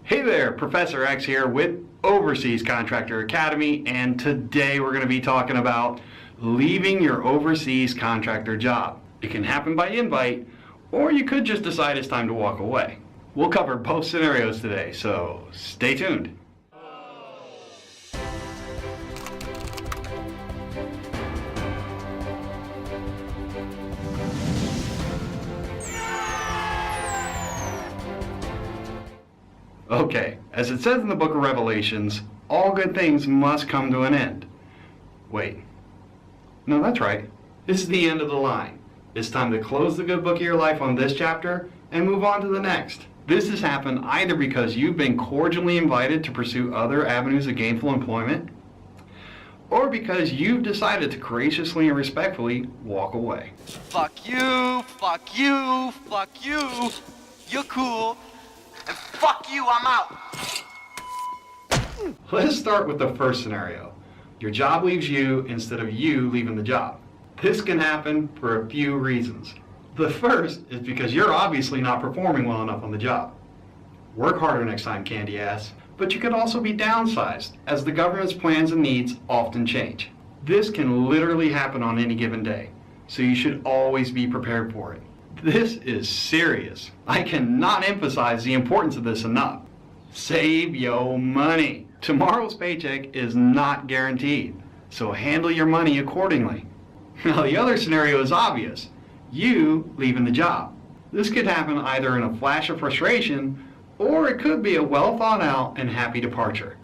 Hey there, Professor X here with Overseas Contractor Academy, and today we're going to be talking about leaving your overseas contractor job. It can happen by invite, or you could just decide it's time to walk away. We'll cover both scenarios today, so stay tuned. Okay, as it says in the book of Revelations, all good things must come to an end. Wait. No, that's right. This is the end of the line. It's time to close the good book of your life on this chapter and move on to the next. This has happened either because you've been cordially invited to pursue other avenues of gainful employment, or because you've decided to graciously and respectfully walk away. Fuck you, fuck you, fuck you. You're cool. And fuck you, I'm out. Let's start with the first scenario. Your job leaves you instead of you leaving the job. This can happen for a few reasons. The first is because you're obviously not performing well enough on the job. Work harder next time, candy ass. But you could also be downsized, as the government's plans and needs often change. This can literally happen on any given day, so you should always be prepared for it. This is serious. I cannot emphasize the importance of this enough. Save your money. Tomorrow's paycheck is not guaranteed, so handle your money accordingly. Now, the other scenario is obvious. You leaving the job. This could happen either in a flash of frustration, or it could be a well thought out and happy departure.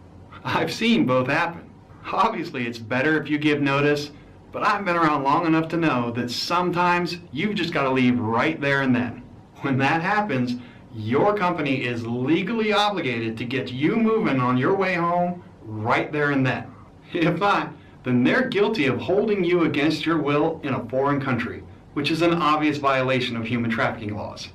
I've seen both happen. Obviously, it's better if you give notice, but I've been around long enough to know that sometimes you've just got to leave right there and then. When that happens, your company is legally obligated to get you moving on your way home right there and then. If not, then they're guilty of holding you against your will in a foreign country, which is an obvious violation of human trafficking laws.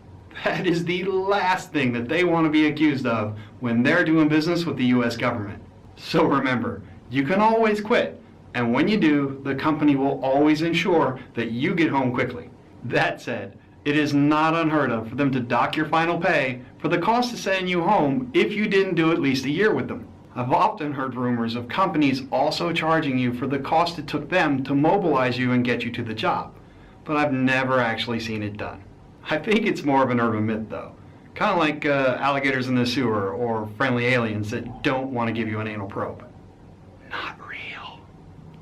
That is the last thing that they want to be accused of when they're doing business with the U.S. government. So remember, you can always quit. And when you do, the company will always ensure that you get home quickly. That said, it is not unheard of for them to dock your final pay for the cost of sending you home if you didn't do at least a year with them. I've often heard rumors of companies also charging you for the cost it took them to mobilize you and get you to the job, but I've never actually seen it done. I think it's more of an urban myth though, kind of like alligators in the sewer or friendly aliens that don't want to give you an anal probe. Not real.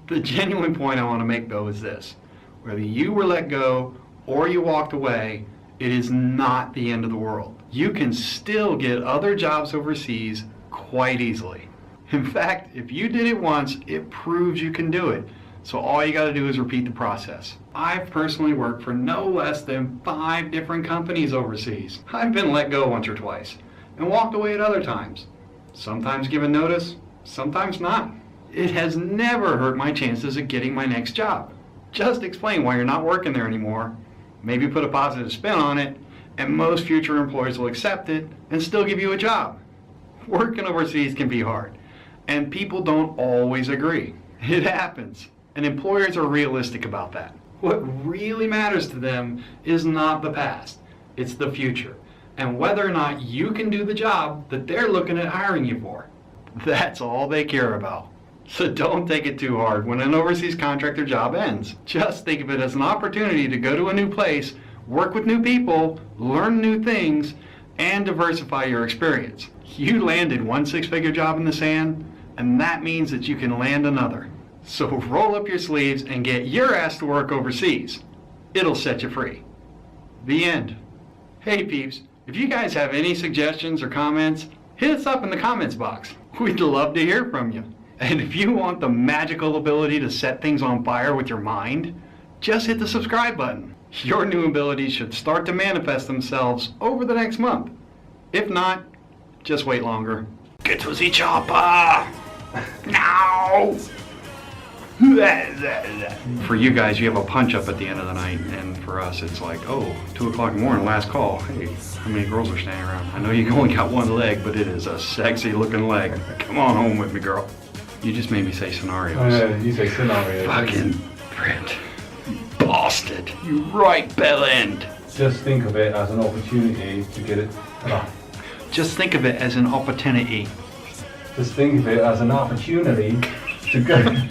The genuine point I want to make though is this: whether you were let go or you walked away, it is not the end of the world. You can still get other jobs overseas quite easily. In fact, if you did it once, it proves you can do it. So all you got to do is repeat the process. I've personally worked for no less than 5 different companies overseas. I've been let go once or twice and walked away at other times. Sometimes given notice, sometimes not. It has never hurt my chances of getting my next job. Just explain why you're not working there anymore, maybe put a positive spin on it, and most future employers will accept it and still give you a job. Working overseas can be hard, and people don't always agree. It happens, and employers are realistic about that. What really matters to them is not the past, it's the future, and whether or not you can do the job that they're looking at hiring you for. That's all they care about. So don't take it too hard when an overseas contractor job ends. Just think of it as an opportunity to go to a new place, work with new people, learn new things, and diversify your experience. You landed one 6-figure job in the sand, and that means that you can land another. So roll up your sleeves and get your ass to work overseas. It'll set you free. The end. Hey peeps, if you guys have any suggestions or comments, hit us up in the comments box. We'd love to hear from you. And if you want the magical ability to set things on fire with your mind, just hit the subscribe button. Your new abilities should start to manifest themselves over the next month. If not, just wait longer. Get to the chopper! Now! For you guys, you have a punch up at the end of the night, and for us it's like, oh, 2 o'clock in the morning, last call. Hey, how many girls are standing around? I know you only got one leg, but it is a sexy looking leg. Come on home with me, girl. You just made me say scenarios. Oh, yeah, you say scenarios. Fucking Brent. Bastard. You right bell end. Just think of it as an opportunity to get it. Just think of it as an opportunity. Just think of it as an opportunity to go.